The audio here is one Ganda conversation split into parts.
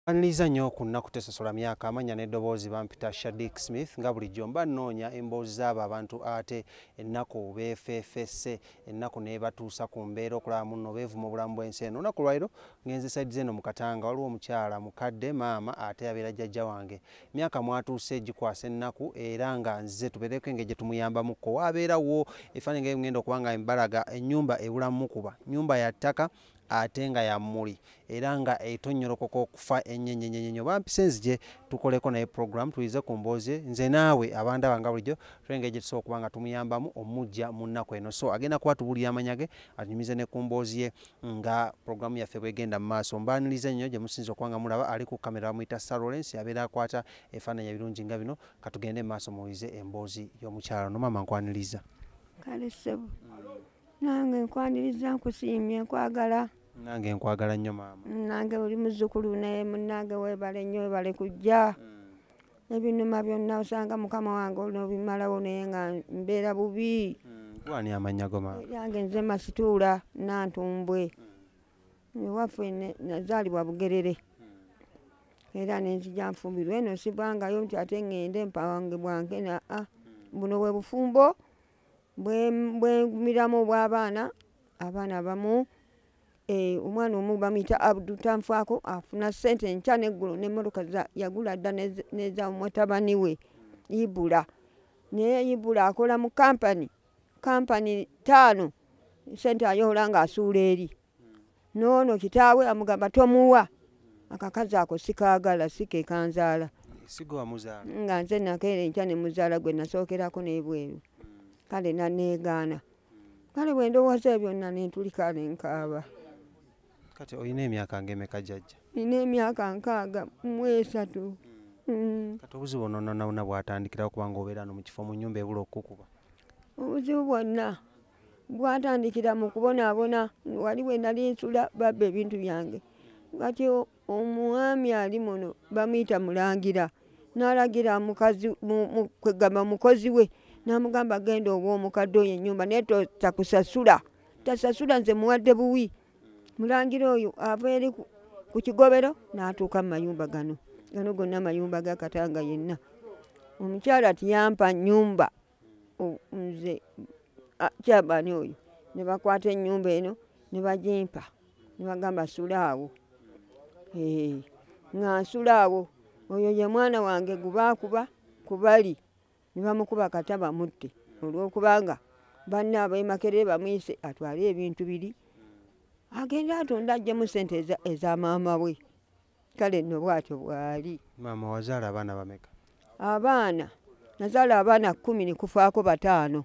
Anliza nnyo ku nnaku tesosola myaka amanya n'eddoboozi bampita Shadik Smith nga bulijjo mba nnoonya emboozi z'abo abantu ate ennaku beefeefesse ennaku ne batuusa ku mbeera okulaba munno beevu mu bulamu bw'ensi eno. Olunaku lwaliro ngenze sayidi zeno mu Katanga waliwo omukyala mukadde maama ate abeera jjajja wange myaka mwatuuse gikwasa ennaku era nga nze tubeereko engeri gye tumuyambamukko waabeerawo efaanyi nga ngenda okuba nga mbalaga ennyumba ebulamu mukuba nnyumba ya ttaka ate nga ya mmuli era nga etonnyolokoka okufa ennyenyenyenyenyo bampise nzije tukoleko naye program tuyize ku mboozi nze naawe abandaba nga bulijjo tulengeri gye tusobola okuba nga tumuyambamu omujja mu nnaku eno. So agenda kuba tubulira amanya ge atunyumize ne ku mboozi ye nga programu yaffe bwegenda mu maaso. Mbaaniriza nnyo gye musinza okuba nga mulaba ali ku kamera bamuyita Lawrence abeera akwata ebifaananyi ebirungi nga bino katugende mu maaso muwulize emboozi y'omukyala ono. Maama nkwaniriza. Kale ssebo nange nkwaniriza nkusiimye nkwagala. Nange nkwagala nnyo maama. Nange oli muzzukulu naye munnange weebale nnyo weebale kujja. Ebinuma byonna osanga mukama wange olw'obimalawo naye nga mbeera bubi. Gwani amannya go maama? Yange nze Masituula Nantumbwe. Ewaffe nazaalibwa Bugerere. Era nenzija nfumbirwa eno sibangayo nti ate ŋŋende mpange bwange buno bwe bufumbo bwemiramu obw'abaana abaana abamu. Omwana omu bamuyita Abdu tanfaako afuna ssente nkya n'eggulo n'emmotoka yagula dda n'eza mutabani we Ibula. Naye Ibula akola mu kampani 5 ssente ayoola ng'asuula eri. N'ono kitaawe amugamba tomuwa akakazi ako sikaagala si ke kanzaala. Sigo wamuzaala? Nga nze nakeera enkya ne muzaala gwe nasookerako n'ebweru. Kale naneegaana. Kale bwe ndowooza ebyo byonna ne ntulika ne nkaaba. Kati olina emyaka ng'emeka jjajja? Nina emyaka 63. Kati obuzibu bwonna bwatandikirawo kubanga obeera no mu kifo mu nnyumba ebula okukuba? Obuzibu bwonna bwatandikira mu kubonaabona. Wali we nali nsula babba ebintu byange. Kati omwami ali muno bamuyita Mulangira n'alagira kwegamba mukozi we n'amugamba genda oba omukadde oyo ennyumba naye takusasula. Tasasula nze muwadde buwi. Mulangira oyo ava eri ku kigobero n'atuuka mu mayumba gano gonna amayumba ga Katanga yenna. Omukyala tiyampa nnyumba nze kyabani oyo ne bakwata ennyumba eno ne bagimpa ne bagamba sulaawo. Nga nsulaawo oyo ye mwana wange gubaakuba kubali ne bamukuba kata bamutte olw'okubanga banne ab'e bamuyise atwale ebintu biri agenda atunda aggyemu ssente eza maama we. Kale nno bw'atyo bw'ali. Maama wazaala abaana bameka? Abaana nazaala abaana 10 ne kufaako 5.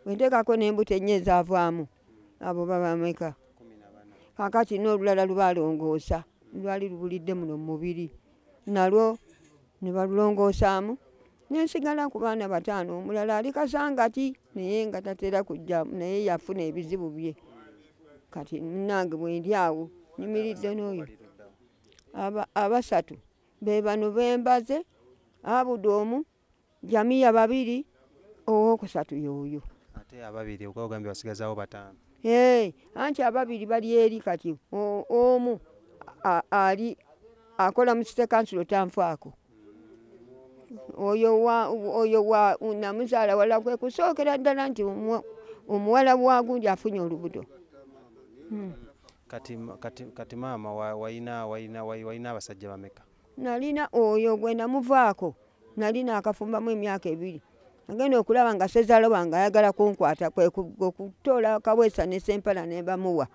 Bwenteekako n'embuto 4 ezaavaamu abo baba bameka? 14. Kaakati n'olulala lubaalongoosa lwali lubulidde muno mu mubiri nalwo ne balulongoosaamu nensigala ku baana 5. Omulala ali Kasangati naye nga tatera kujja naye yafuna ebizibu bye. Kati munnange bwe ndi awo nyimiridde n'oyo. Abasatu be bano bembaze Abudu omu Jamiya 2 owookusatu y'oyo. Ate ababiri ogambye basigazaawo 5? Anti ababiri bali eri kati omu ali akola mu City Council tanfaako. Oyo wa namuzaala wala kwe kusookera ddala nti omuwala wa gundi afunye olubuto. Kati maama walina abasajja bameka? Nalina oyo gwe namuvaako nalina akafumbamu emyaka 2. Agenda okulaba nga sezaala wange ayagala kunkwata kwe kutoola kaweesa ne Sempala ne bamuwa.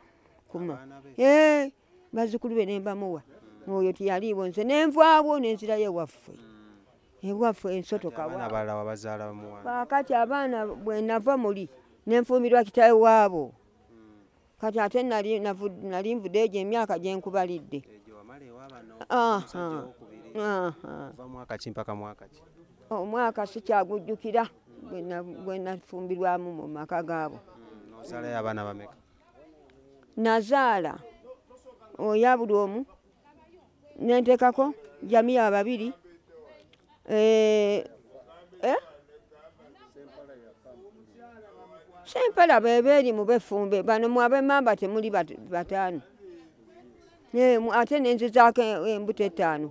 Bazzukulu be ne bamuwa. Oyo tiyaliiwo nze nenvaawo nenzirayo ewaffe. Ewaffe ensotoka wa. Kaakati abaana bwe nava muli nenfumbirwa kitaawe waabo. Kati ate nali nvudde egyo emyaka gye nkubalidde. Omwaka sikyagujjukira bwe nafumbirwamu mu maka gaabo. Ozaalayo abaana bameka? Nazaala oyo Abudu omu nenteekako Jamiya 2. Sempala bebeeri mu befumbe bano mu ab'Emmamba temuli 5. ate nenzizaako embuto 5.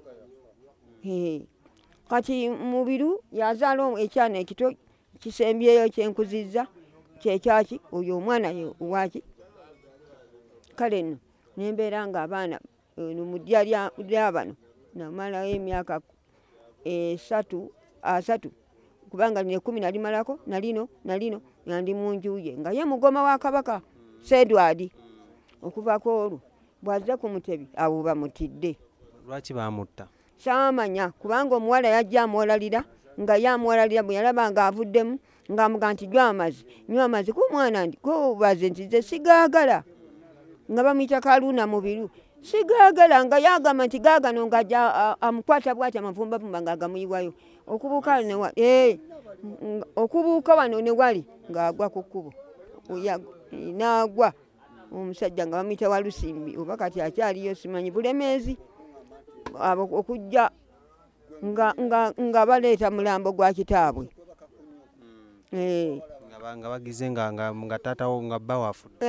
Kati mubiru yazaala ekyana ekito kisembyeyo kyenkuzizza kyekyaki oyo omwana waki kale nno nembeera nga abaana mu ddya lyabano namalayo emyaka 3 kubanga lino 10 nalimalako nalino nandi mu nju ye nga ye mugoma wa Kabaka Edward. Okuvaako olwo bw'azze ku mutebi abo bamutidde. Lwaki bamutta? Saamanya kubanga omuwala yajja amwolalira nga yamwolalira bwe yalaba nga avuddemu ng'amuga nti nywa amazzi ku mwana ndi kubaze nti ze sigaagala nga bamuyita Kaluna Mubiru sigaagala nga yagamba nti gaagano ng'ajja amukwata bw'ati amavumbavumba ng'agamuyiwayo okubuuka wano ne wali ng'agwa ku kkubo n'agwa omusajja nga bamuyita Walusimbi oba kati akyaliyo simanyi Bulemeezi okujja nga baleeta mulambo gwa kitaabwe nga bagize nga taatawo nga bba wafudde.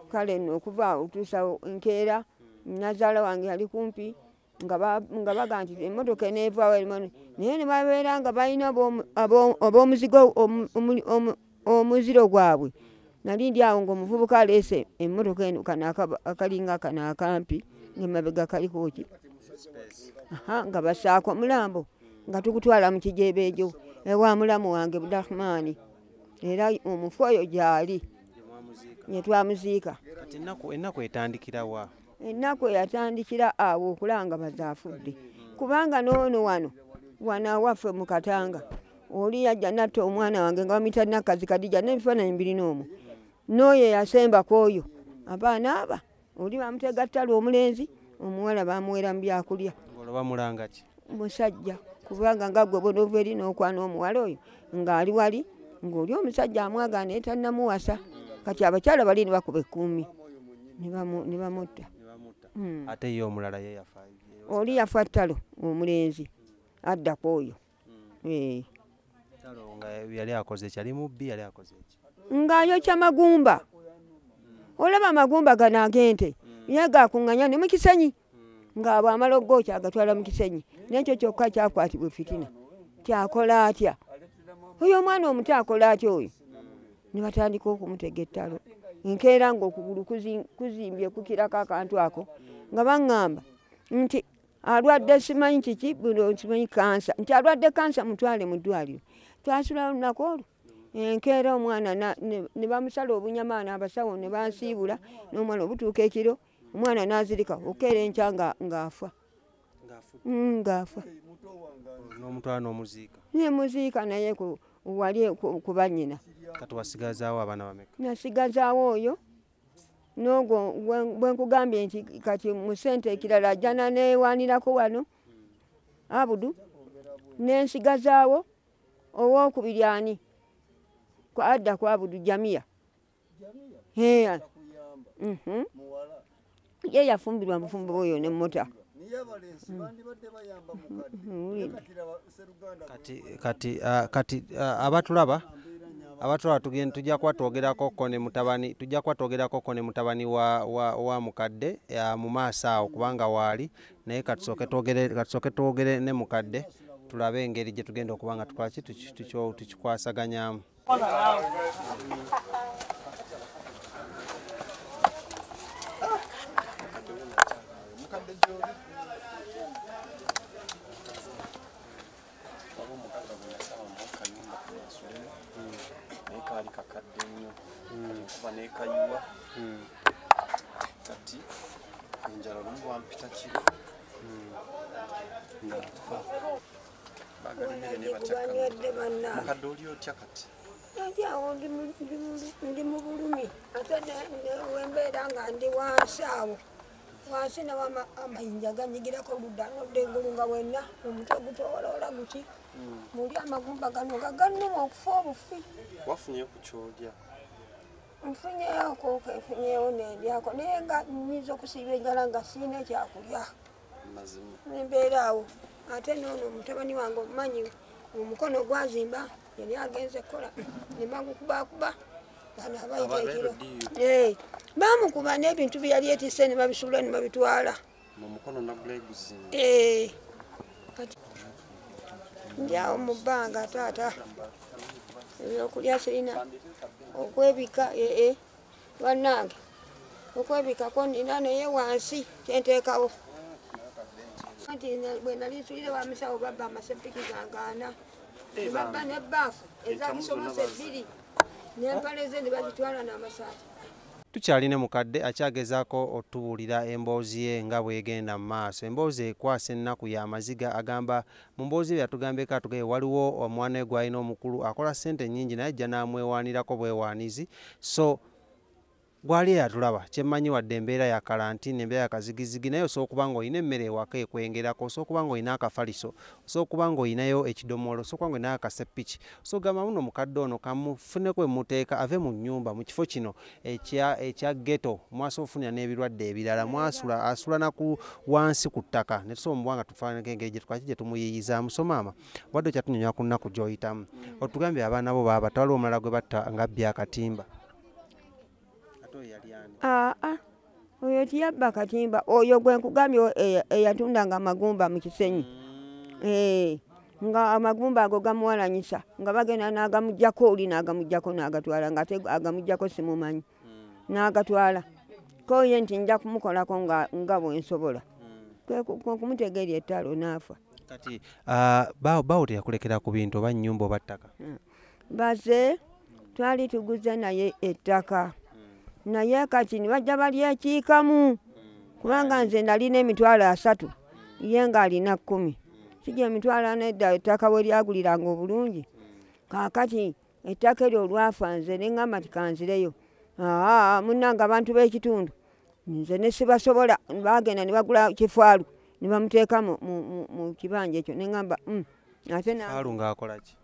Kale nno okuva otuusa enkeera nazaala wange yali kumpi nga baga nti emmotoka eneevaawo naye ne babeera nga balina ab'omuzigo omuziro gwabwe. Nali ndi awo ng'omuvubuka aleese emmotoka eno kano akalinga kano akampi ng'emabega kaliko ki nga basaako mulambo nga tukutwala mu kijeebeejo ewa mulamu wange Budahmaani era omufu oyo gy'ali ne twamuziika. Kati ennaku etandikira wa? Ennaku eyatandikira awo okulanga bazaafudde kubanga n'ono wano awaffe mu Katanga oli yajja natta omwana wange nga bamuyita Nakkazi Kadija n'ebifaananyi mbirina omwo n'oyo yasembako oyo abaana aba oli bamutega ttalo omulenzi omuwala bamuwera mu byakulya. Olwo bamulanga ki? Musajja kubanga nga gwe bonova eri n'okwana omuwala oyo ng'ali wali ng'oli omusajja amwagaana etannamuwasa kati abakyala bali ne bakuba ekkuumi ne bamutta. Ate ye omulala ye yafa? Oli yafa ttalo omulenzi addako oyo. Ttalo nga yali akoze ki? Yali mubbi yali akoze ki? Ng'ayokya magumba. Olaba amagumba gano ag'ente ye gakuŋŋanya ne mu kisenyi nga bw'amala oggokya agatwala mu kisenyi n'ekyo kyokka kyakwatibwa fitina. Kyakola atya? Oyo omwana omuto akola atya oyo? Ne batandika okumutega ettalo enkeera ng'okugulu kuzimbye kukirako akantu ako nga baŋŋamba nti alwadde simanyi kiki buno simanyi kansa nti alwadde kansa mutwale mu ddwaliro. Twasula olunaku olwo enkeera omwana ne bamusala obunyama n'abasawo ne bansiibula n'omwana obutuuka ekiro omwana n'azirika okeera enkya ng'afa. N'omutwala n'omuziika? Nemuziika naye wali ku bannyina. Kati wasigazaawo abaana bameka? Nasigazaawo oyo n'ogwo bwe nkugambye nti kati mu ssente ekirala ajjana neewaanirako wano Abudu n'ensigazaawo owookubiri ani adda ku Abudu Jamia. Ye yafumbirwa mufumbo oyo ne mota. Kati abatulaba tujja kuba twogerako ne mutabani wa Mukadde mu maaso awo kubanga waali naye katusooke twogere ne Mukadde tulabe engeri gye tugenda okuba nga tukola ki tukikwasaganyamu. Kati enjala lumu wampita kiro bagalimere ne batyakka. Mukadde oli otya kati? Awo ndi mu bulumi ate wembeera nga ndi wansi awo wansi nawo amayinja ganyigirako ludda nodda engulu nga wenna omutwe gutowolola guki muli amagumba gano nga gannuma okufa obufi. Wafunye ku kyolya? Nfunyeeko nfunyeewo nendyako naye nga nyiza okusiiba enjala nga siina ekyakulya. Nembeera awo ate noono mutabani wange omumanyi omukono gwazimba yali agenze kukola ne bagukubakuba bamukuba n'ebintu bye yali etisse ne babisuula ne babitwala mu mukono nagula eguzi. Njawo mu bbanga taata ebyokulya Siyiina okwebika bannange okwebikako nina naye wansi kyenteekawo anti bwe nali nsuulire wa misawo babba amasepiki gangaana ne babba n'ebbaafu ezakisomose 2 n'empale ze ne bazitwala n'amasaati. Tukyali ne Mukadde akyagezaako otubuulira emboozi ye nga bw'egenda mu maaso. Emboozi ekwasa ennaku y'amaziga agamba mu mboozi bye yatugambeko atugeye waliwo omwana we gw'alina omukulu akola ssente nnyingi naye ajja n'amwewaanirako bwewaanizi so gwali eyatulaba kyemmanyi wadde embeera ya kalantini embeera ya kazigizigi naye osobola okuba ng'olina emmere ewaka ekwengerako osobola okuba ng'olina akafaliso osobola okuba ng'olinayo ekidomola osobola okuba ng'olinayo akaseppiki so gamba muno Mukadde ono kamufuneko emuteeka ave mu nnyumba mu kifo kino ekya ghetto mwasobola ofunira n'ebirwadde ebirala asula naku wansi ku ttaka ne tusobola omubwanga tufaanako engeri gye tumuyiyizaamu so maama wadde okyatunyonyola ku nnaku gy'oyitamu otugambye abaana bo baaba tewaliwo omulala gwe batta ng'abbye akatimba. Oyo tiyabba katimba oyo gwe nkugambye eyatundanga amagumba mu Kisenyi nga amagumba ago gamuwalanyisa nga bagenda n'agamugyako oli n'agamugyako n'agatwala ng'ate agamugyako simumanyi n'agatwala koye nti nja kumukolako nga bwensobola kumutegeerya ettalo n'afa. Kati bawo teyakulekera ku bintu oba nnyumba oba ttaka? Baze twali tuguze naye ettaka naye kati ne bajja balyekiikamu kubanga nze nalina emitwalo 3 ye ng'alina 10 sijja emitwalo nedda ettaka we lyaguliranga obulungi kaakati ettaka eryo olwafa nze ne ŋŋamba nti kanzireyo munnanga abantu b'ekitundu nze ne sibasobola bagenda ne bagula kifaalu ne bamuteeka mu kibanja ekyo ne ŋŋamba ate kifaalu ng'akola ki?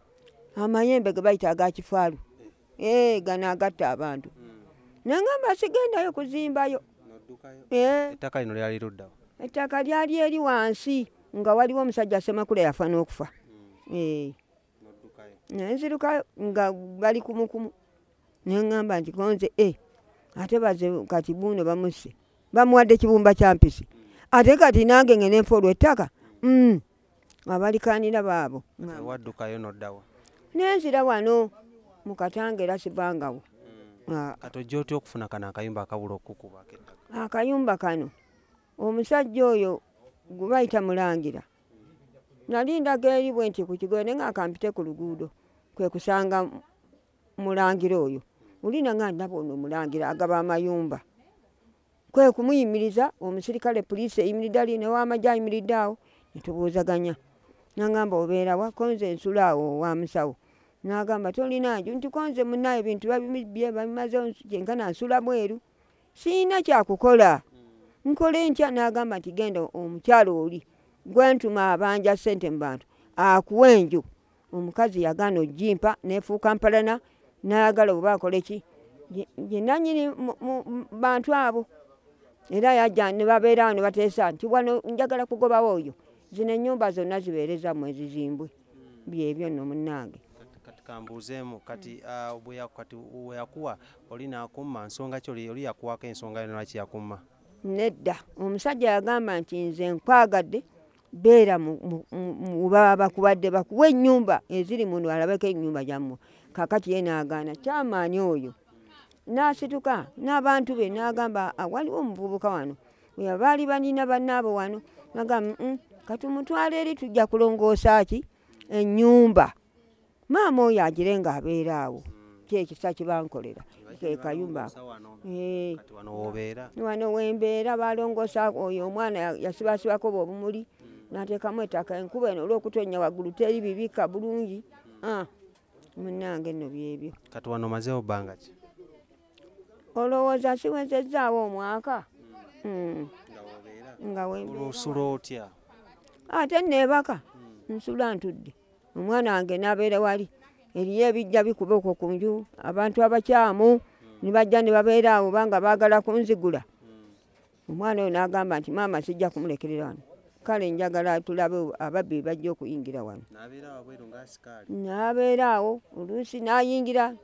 Amayembe ge bayita aga kifaalu gano agatta abantu nengamba sigendayo kuzimbayo. Ettaka lino lyali luddawa? Ettaka lyali eri wansi nga waliwo omusajja Semakula yafa n'okufa. Nenzirukayo nga bali kumukumu nengamba nti konze ate baze kati buno bamusse bamuwadde kibumba kya mpisi ate kati nange ngene nfa olw'ettaka abalikaanira baabo. Waddukayo n'oddawa? Nenzira wano mu Katanga era sibangawo. Kati ojja otya okufuna kano akayumba akabula okukuba? Akayumba kano omusajja oyo gwe bayita Mulangira nali ndaga eri bwe nti ku kigoye ne ng'akampite ku luguudo kwe kusanga Mulangira oyo olina nga ndaba ono Mulangira agaba amayumba kwe kumuyimiriza omusirikale poliisi eyimiridde ali ne w'amagye ayimiridde awo ne tubuuzaganya nangamba obeera wa konze nsula awo wa musawo n'agamba tolina nju nti konze munnaye ebintu babimibye babimazeho kyenkana nsula bweru siina kyakukola nkole ntya n'agamba nti genda omukyalo oli gwentuma abanja ssente mu bantu akuwa enju omukazi yagaana ogimpa neefuuka mpalana n'ayagala oba akole ki gye nanyini mu bantu abo era yajja ne babeera awo ne bateesa nti wano njagala kugobawo oyo zino ennyumba zonna zibeereza mwezi zimbwe byebyo nno munnange. Kati kambuuzeemu kati bwe yakuwa oli n'akumma nsonga ki oli yakuwako ensonga yo lwaki yakumma? Nedda omusajja yagamba nti nze nkwagadde beera mu baba bakubadde bakuwa ennyumba eziri muno alabeko ennyumba gyammwe kakati ye n'agaana kyamaanyi oyo n'asituka n'abantu be n'agamba waliwo omuvubuka wano baali banina bannaabo wano n'agamba katumutwala eri tujja kulongoosa ki ennyumba maama oyo agire ng'abeera awo kyekisa kibankolera kekayumba wano wembeera balongoosa oyo omwana yasibasibako bwobumuli n'ateekamu ettaka enkuba eno olw'okutonnya waggulu teri bibika bulungi munnange nno byebyo. Kati wano omazeewo bbanga ki? Olowooza siwezezaawo omwaka nga osula otya? Ate neebaka nsula ntudde omwana wange n'abeera wali eriyo ebijja bikuba okwo ku nju abantu abakyamu ne bajja ne babeera awo banga baagala kunzigula omwana oyo n'agamba nti maama sijja kumulekerera wano kale njagala tulabe ababbi bajja okuyingira wano n'abeera awo oluusi n'ayingira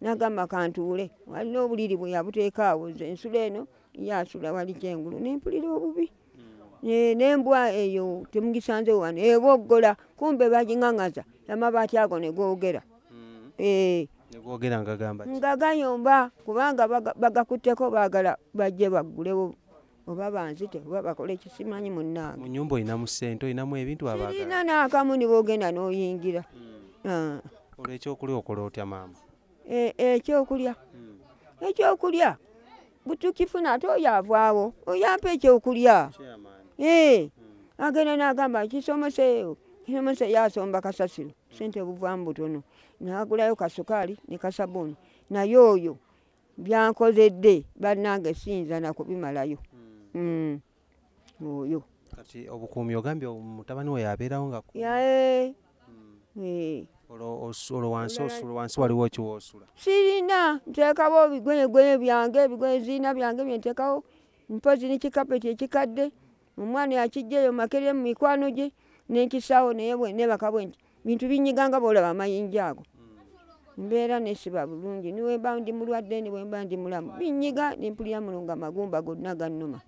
n'agamba kantuule walina obuliri bwe yabuteeka awo nze ensula eno yaasula wali kyengulu nempulira obubi n'embwa eyo temugisanze wano eboggola kumbe bagiŋaŋaza amabaati ago ne googera nga gayomba kubanga bagakutteko baagala bajje baggulewo oba banzite oba bakole ekisimanyi munnange. Mu nnyumba olinamu ssente olinamu ebintu abaagala? Sirina n'akamu ne boogenda n'oyingira. Olw'ekyokulya okola otya maama? Ekyokulya butukifuna ate oyo avaawo oyampa ekyokulya. Agenda n'agamba kisomose yasomba kasasiro sente buvaamu butono n'agulayo kasukaali ne kasabuuni naye oyo byankozedde bannange siyinza na kubimalayo. Oyo kati obukuumi ogambye mutabani we yabeerawo nga olwo wansi waliwo kiwoosula? Sirina, nteekawo ebigoyegoye byange ebigoye ziina byange byenteekawo mpozi n'ekikapeti ekikadde omwana yakijjayo makerere mu mikwano gye n'enkisaawo naye nebaka bwe nti bintu binyiganga boolaba amayinja ago mbeera nesiba bulungi niwemba ndi mulwadde niwemba ndi mulamu binyiga nempulira mulunga magumba gonna gannuma.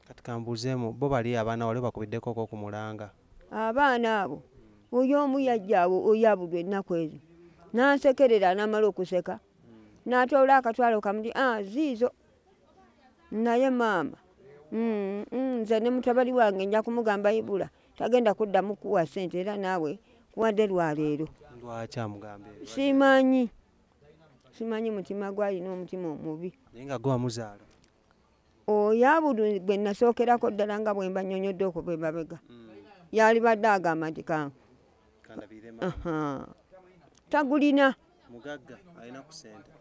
Kati kambuuzeemu bo bali abaana wali bakubiddeko ku mulanga? Abaana abo oyo omu yajja awo oyabudde ennaku ezo n'ansekerera n'amala okuseka n'atoola akatwalo kamuti ziizo naye maama nze ne mutabali wange nja kumugamba ibula tagenda kuddamu kuwa ssente era naawe kuwadde lwaleero. Lwaki amugambe? Simanyi mutima gwalina omutima omubi. Naye nga gwe wamuzaala? Oyabudu gwe nasookerako ddala nga bwe mba nnyonnyodde okuva emabega yali badde agamba nti tagulina mugagga alina ku ssente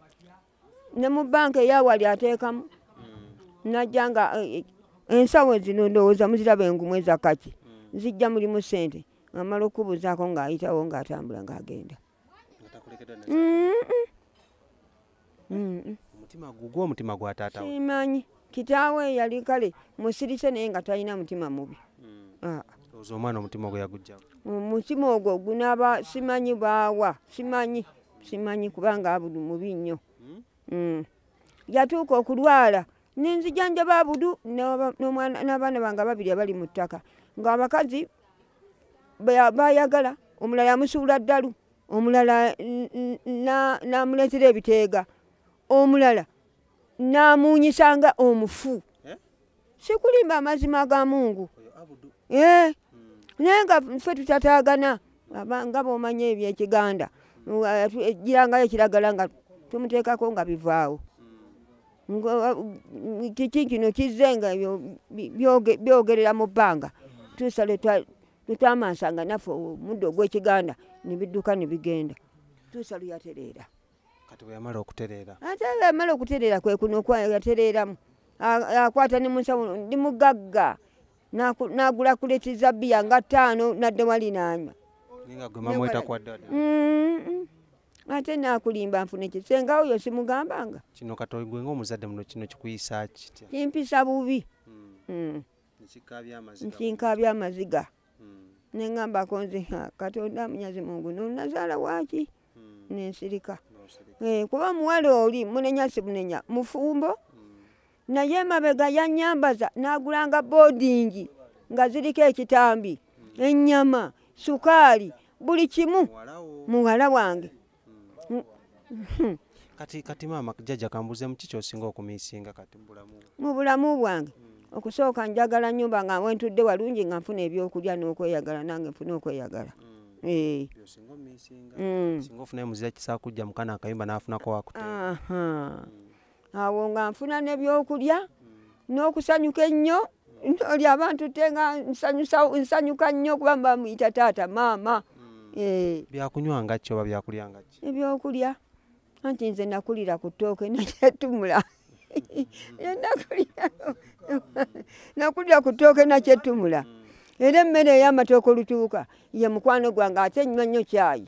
ne mu banka eyawali ateekamu najja nga ensawo zino ndowooza muziraba engumu ezakaki zijja mulimu ssente amala okubuuzaako ng'ayitawo ng'atambula ng'agenda. Omutima gugwo omutima gwa taata we? Simanyi kitaawe yali kale musirise naye nga talina mutima mubi. Olowooza omwana omutima gwe yaguggyawo? Omutima ogwo gunaaba simanyi baawa simanyi kubanga abudu mubi nnyo. Yatuuka okulwala nenzijanjaba abudu n'abaana bange babiri abali mu ttaka ng'abakazi bayagala omulala yamusuula ddalu omulala n'amuleetera ebiteega omulala n'amuunyisanga omufu. Sikulimba amazima ga Mungu. Naye nga ffe tutataagana nga bw'omanya ebyekiganda girangayo ekiragala nga tumuteekako nga bivaawo. Kiki kino kizze nga byogerera mu bbanga tuusa lwetwamansanga naffe omuddo ogw'ekiganda ne bidduka ne bigenda tuusa lwe yatereera. Kati bwe yamala okutereera? Ate yamala okutereera kwe kuno yatereeramu akwata ne mu nsawo ndi mugagga n'agula kuleti za bbiya nga 5 nadde wali n'anywa. Nga gwe mama etakwadde? Ate n'akulimba nfune kisenga oyo simugambanga. Kino kati gwe ng'omuzadde muno kino kikuyisa kitya? Kimpisa bubi. Nkinkaabya amaziga. Ne ngambako nze Katonda munyazi Mungu n'onazaala waaki? Nensirika. Kuba muwala oli munenya simunenya mufumbo naye emabega yannyambaza n'agulanga boodingi nga ziriko ekitambi ennyama sukaali buli kimu muwala wange. Kati maama jjajja kambuuzeemu kiki osinga okumiisinga kati mu bulamu bwange? Okusooka njagala nnyumba nga wentudde walungi nga nfuna ebyokulya n'okweyagala nange nfune okweyagala. Singa ofunayo muzira kisaakujja mukana akayumba n'afunako wakuteera. Awo nga nfuna n'ebyokulya n'okusanyuka ennyo oli abantu te nga nsanyuka nnyo kuba bamuyita taata maama. Byakunywa nga ki oba byakulya nga ki? Ebyokulya anti nze nakulira ku ttooke nakyetumula. Nakulira ku ttooke nakyetumula. Era emmere ey'amatooke olutuuka ye mukwano gwange ate nnywa nnyo caayi.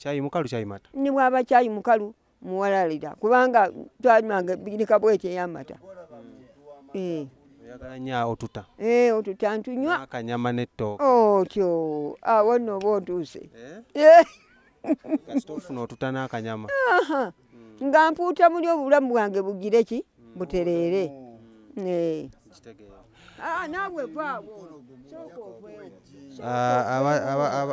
Caayi mukalu caayi mata? Ni bwaba caayi mukalu muwalalira kubanga twanywanga birika bwetyo ey'amata. Oyagala nnyo otuta? Otuta ntunywa. Akanyama n'ettooke. Otyo awo nno oba otuuse. kasita ofuna otutana akanyama nga mpuuta muli obulamu bwange bugire ki butereere. Naawe vaawo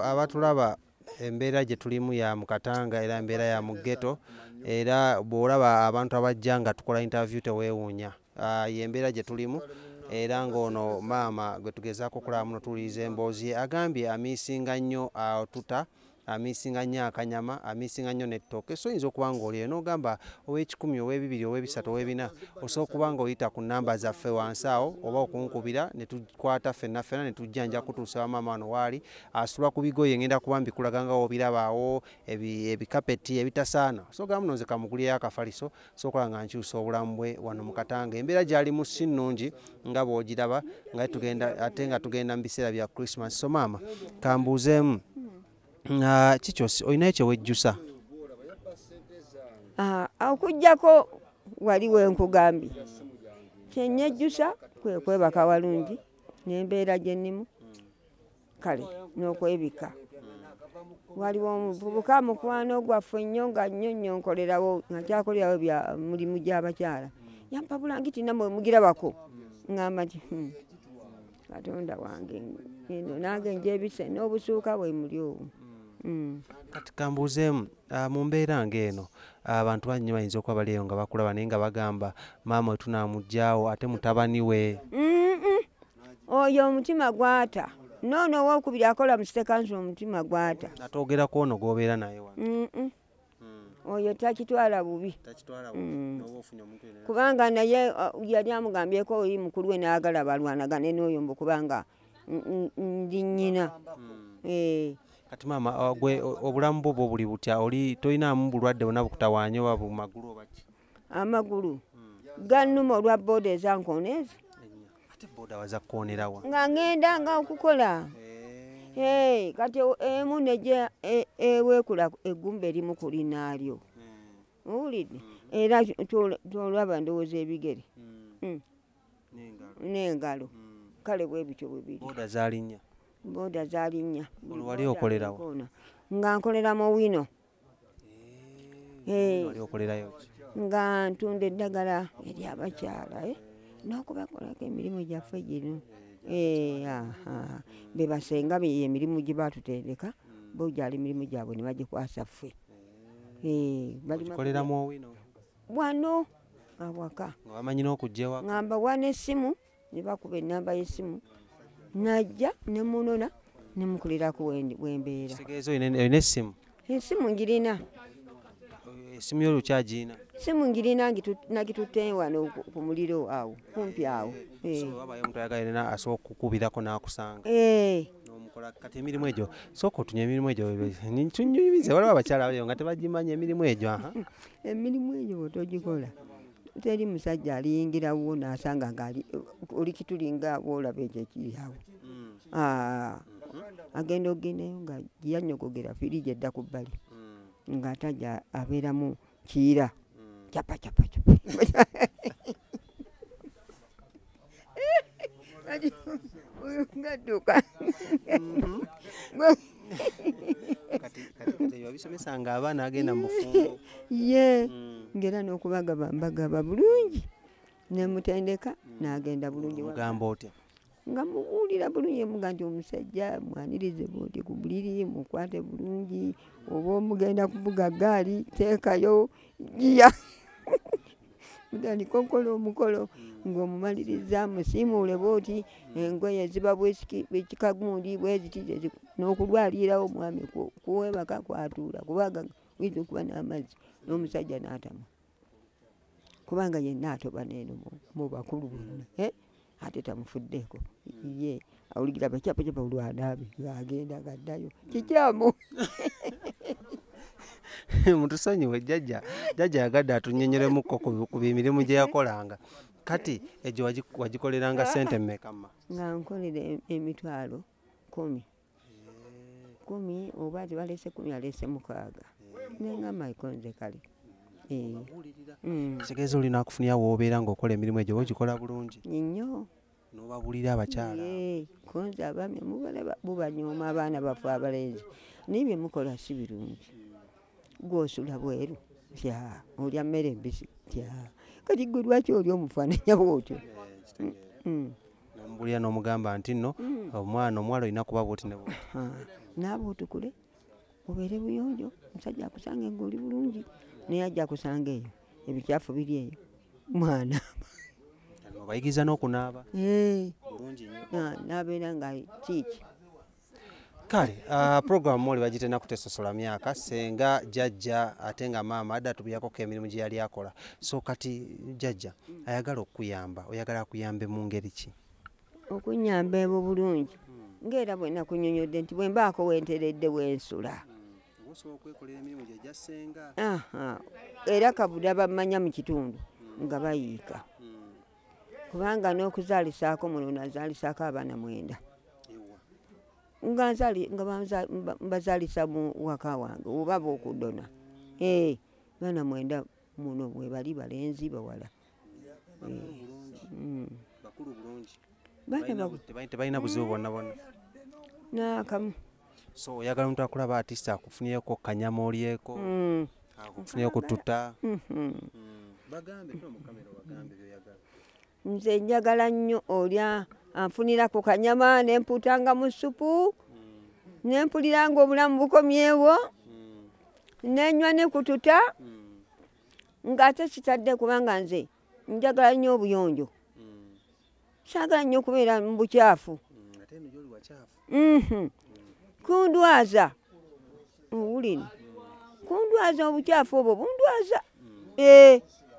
abatulaba embeera gye tulimu ya mu Katanga era embeera ya mu ghetto, era bw'olaba abantu abajja nga tukola interview teweewuunya. Y'embeera gye tulimu era ng'ono maama gwe tugezaako okulaba muno tuwuliriza emboozi agambye amiisinga nnyo tuta, amiisinga nnyo akanyama, amiisinga nnyo n'ettooke. So oyinza okuba ng'oliyo n'ogamba ow'ekikumi, ow'ebibiri, ow'ebisatu, ow'ebina, osobola okuba ng'oyita ku nnamba zaffe wansi awo oba okunkubira ne tukwata ffenna ne tujja nja kutuusa wa maama wano waali asula ku bigoye. Ngenda kuba mbikulaga nga wobiraba awo ebikapeti ebitasaana. So gamba muno nze kamugulireyo akafaliso so okola nga nkyusa obulamu bwe wano mu Katanga. Embeera gy'alimu si nnungi nga bw'ogiraba ate nga tugenda mu biseera bya Christmas. So maama kambuuzeemu kikyo olinayo kye wejjusa? Okuggyako waliwo enkugambye kyenyejjusa kwe kwebaka walungi n'embeera gye nnimu kale n'okwebika. Waliwo omuvubuka mukwano gwaffe nnyo nga nnyo nkolerawo nga kyakolerawo bya mulimu gy'abakyala yampa bulangiti namwe mugirabako ngamba nti Katonda wange eno nange njebise n'obusuuka bwe muli obwo. Kati kambuuzeemu mu mbeera ng'eno abantu bangi bayinza okuba baliyo nga bakulaba naye nga bagamba maama we tunaamuggyaawo ate mutabani we. Oyo omutima gwata noono owookubiri akola mu City Council omutima gwata. Ate ogera ku ono gw'obeera naye wano? Oyo takitwala bubi kubanga naye yali amugambyeko oli mukulu we n'agala balwanagane n'oyo mbu kubanga ndi nnyina. Kati maama gwe obulamu bwo bwo buli butya? Oli tolinaamu bulwadde bwonna bukutawaanya oba bu magulu oba ki? Amagulu gannuma olwa booda ezankooneza. Ate booda wazakkoonerawa? Nga ngenda nga okukola. Kati emu nejja eweekula eggumba erimu ku linaalyo. Owulidde? Era tolaba ndowooza ebigere n'engalo. Kale bwe bityo bwe biri. Booda zaalinnya? Booda zaalinnya. Wali okolerawo? Nga nkolera mu wino. Wali okolerayo ki? Nga ntunda eddagala eri abakyala n'okubakolako emirimu gyaffe gino. Be basenga be emirimu gye baatutendeka bo gyali emirimu gyabwe ne bagikwasa ffe. Bagikoleramu owino? Wano awaka. Nga bamanyi n'okujja ewaka? Ngamba wana essimu ne bakuba ennamba y'essimu najja ne munona ne mukulirako wembeera. Kitegeeza olina essimu? Essimu ngirina. Essimu yo lukyagirina? Essimu ngirina nagitutte wano ku muliro awo kumpi awo. So wabayo omuntu ayagala asobola okukubirako n'akusanga? N'omukola kati emirimu egyo sooka otunya emirimu egyo tunyumize. Waliwo abakyala baliyo nga tebagimanya emirimu egyo. Emirimu egyo bw'otogikola teri musajja aliyingirawo n'asanga nga oli kitulinga bw'olaba ekyo ekiri awo. Agenda ogendayo nga yanyogogera firiji edda ku bbali ng'atajja abeeramu kiyira capa. Ngadduka. Kati wabisomesanga abaana agenda mu bufumbo? Ngera n'okubagaba bulungi ne mutendeka n'agenda bulungi. Mugamba otya? Nga muwulira bulungi muga nti omusajja mwanirize bwoti ku buliri mukwate bulungi oba omugenda kuvuga gaali teekayo giya mutandika okukola omukolo ng'omumaliriza musiimuule bwoti engoye ziba bwekikagundi bweziti n'okulwalirawo omwami kuwebaka kwatuula kubanga uyinza okuba n'amazzi n'omusajja n'atama kubanga yenna atoba neeno mu bakulu bonna ate tamufuddeeko ye awuligira bacapa olwanaabe ng'agenda gaddayo kikyamu. Mutusonyiwe jjajja yagadde atunnyonnyolemukko ku mirimu gye yakolanga. Kati egyo wagikoleranga ssente mmeka mma? Nga nkolera emitwalo 10 oba tebalese 10 alese 6 nengamba ikonze kale. Kitegeeza olina akufunira w'obeera ng'okola emirimu egyo ogikola bulungi nnyo n'obabulira abakyala? Konza abaami mubalaba bubanyooma abaana baffe abalenzi naye bye mukola si birungi. gw'osula bweru tya olya mmere embisi tya kati gwe lwaki oli omufaananya bwotyo nomubulira n'omugamba nti nno omwana omuwala olina kuba bwoti ne bwoti naaba otukule obeere buyonjo omusajja akusanga ng'oli bulungi naye ajja akusanga eyo ebikyafu biri eyo mwana obayigiriza n'okunaaba bulungi nnyo n'abeera nga kiiki kale programu oli bagitena kutesosola myaka senga jjajja ate nga maama adda atubirako emirimu gye yali akola so kati jjajja ayagala okuyamba oyagala akuyambe mu ngeri ki okunyamba ebo bulungi ng'era bwe nakunyonyodde nti bwe mbaako wenteredde wensula osobola okwekolera emirimu gye gya senga era kabuda bamanya mu kitundu nga bayiika kubanga n'okuzalisaako muno nazaalisaako abaana 9 nga mbazaalisa mu waka wange oba b'okudona baana 9 muno bwe bali balenzi bawala bakulu bulungi tebalina buzibu bwonna bwonna n'akamu so oyagala omuntu akulaba artiste akufunireko kanyama olyeko akufunireko tuta bagambe tu mu kamera bagambe byoyagala nze njagala nnyo olya anfunira ku kanyama nemputanga mu supu nempulira nga obulamu bukomyewo nenywa ne kututa ng'ate kitadde kubanga nze njagala nnyo obuyonjo saagala nnyo okubeera mu bukyafu kundwaza owulini kundwaza obukyafu obwo bundwaza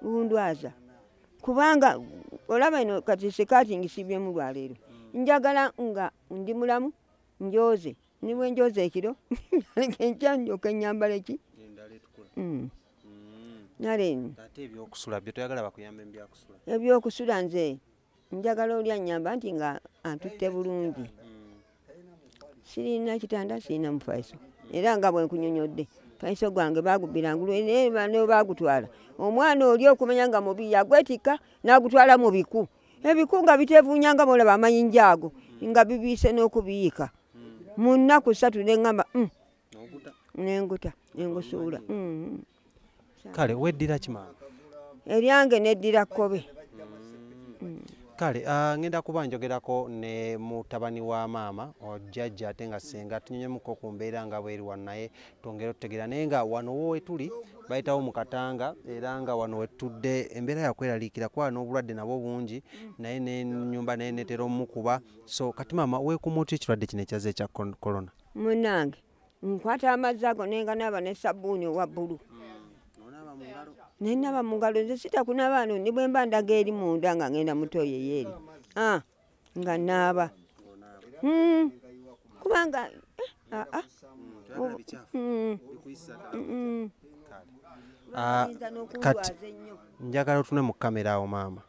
bundwaza kubanga olaba ino kati sekaati ngisibyemu lwaleero njagala nga ndi mulamu njoze nibwe njoze ekiro enkya ndyoka ennyambala eki nale ate ebyokusula byo toyagala bakuyambe mbyakusula ebyokusula nze njagala olya nnyamba nti nga antutte bulungi sirina kitanda sirina mufaiso era nga bwe nkunyonyodde faiso gwange bagubirangulwe ne bagutwala omwana oli okumanya nga mubi yagwetika n'agutwala mu biku ebiku nga bitevuunyanga bolaba amayinja ago nga bibiise n'okubiyiika mu nnaku 3 neŋŋamba nenguta nengusuula kale weddira kimaama eryange neddira kkobe kale ngenda kuba njogerako ne mutabani wa maama ojjajja ate nga senga tunyonyemuko ku mbeera nga bweri wano naye twongere otutegeera naye nga wano wowe tuli bayitawo mu Katanga era nga wano wetudde embeera yakweraliikira kuba n'obulwadde nabwo bungi naye n'ennyumba naye netera omukuba so kati maama weekuma otya ekirwadde kino ekyaze ekya corona munnange nkwata amazzi ago nenga naaba ne sabbuuni owa bbulu nenaba mu ngalo nze sitakunaaba ano ni bwe mba ndaga eri munda nga ngenda mutoyo yeeri nga naaba kubanga kati njagala otune mu kamera awo maama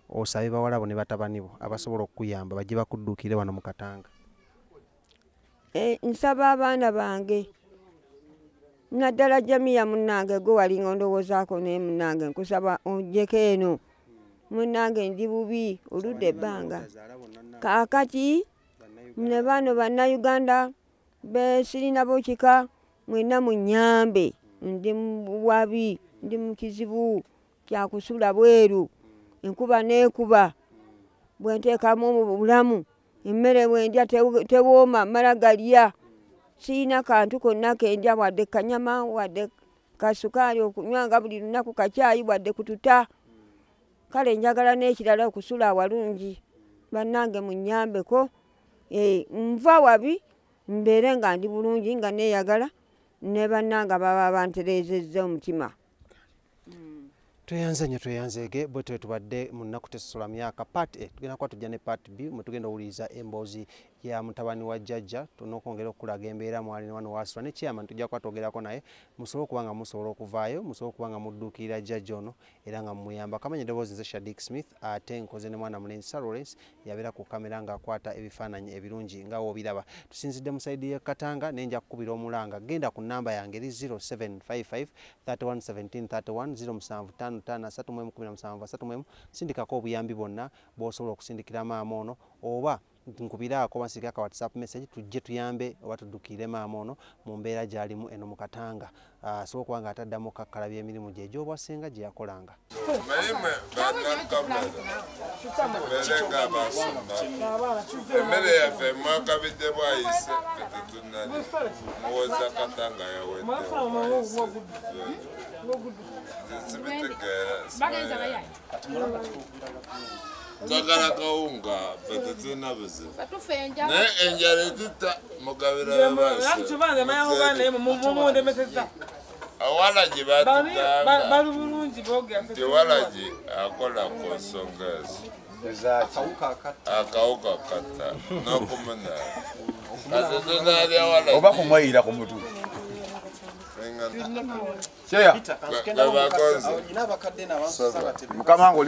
osabe bawala bo ne batabani bo abasobola okukuyamba bajje bakudduukire wano mu Katanga nsaba abaana bange naddala Jamiya munnange gwe walinga ondowoozaako naye munnange nkusaba ojjeko eno munnange ndi bubi oludde ebbanga kaakati ne bano bannayuganda besirina bokika mwenna munnyambe ndi muwabi ndi mu kizibu kyakusula bweru enkuba neekuba bwenteekamu mu bulamu emmere bwendya tewooma mala galya siina kantu konna kendya wadde kanyama wadde kasukaali okunywa nga buli lunaku kacaayi wadde kututa kale njagala n'ekirala okusula awalungi bannange munnyambeko nva wabi mbeere nga ndi bulungi nga neeyagala ne bannange baba bantereezezza omutima tweyanze nnyo tweyanzeege bwe tubadde mu nnaku tesosola myaka part A tugenda kuba tujja ne part B mwe tugenda owuliriza emboozi ya mutabani wa jjajja tulina okwongera okulaga embeera mwalina wano wasula ne chairman tujja kuba twogerako naye musobole okuba nga musobola okuvaayo musobole okuba nga mudduukirira jjajja ono era nga mumuyamba kamanya eddoboozi nze Shadik Smith ate nkoze ne mwana mulenzi Lawrence yabeera ku kamera ng'akwata ebifaananyi ebirungi nga w'obiraba tusinzidde mu sayidi y'e Katanga ne nja kukubira omulanga genda ku nnamba yange eri 0755 31 17 31 0753 sindikako obuyambi bwonna bw'osobola okusindikira maama ono oba nkubiraako bansindikira ka WhatsApp message tujje tuyambe oba tuddukire maama ono mu mbeera gy'alimu eno mu Katanga asobola okuba nga ataddamu kakkala by'emirimu gye egy'obwasenga gye yakolanga. Mayimwe bannakamera berenga abasomba emmere yaffe mwakabidde bwayise tetunali muwoza katanga yawedde sibitegeera twagala kawunga ffe tetulina buzibu naye enjala etutta mugabira bebase awalagi batugamba nti walagi akola ku nsonga ezo akawuka katta n'okumunala ate tunaalya walagi oba kumweyira ku mutu bebagonze abakadde n'abantu mukama wange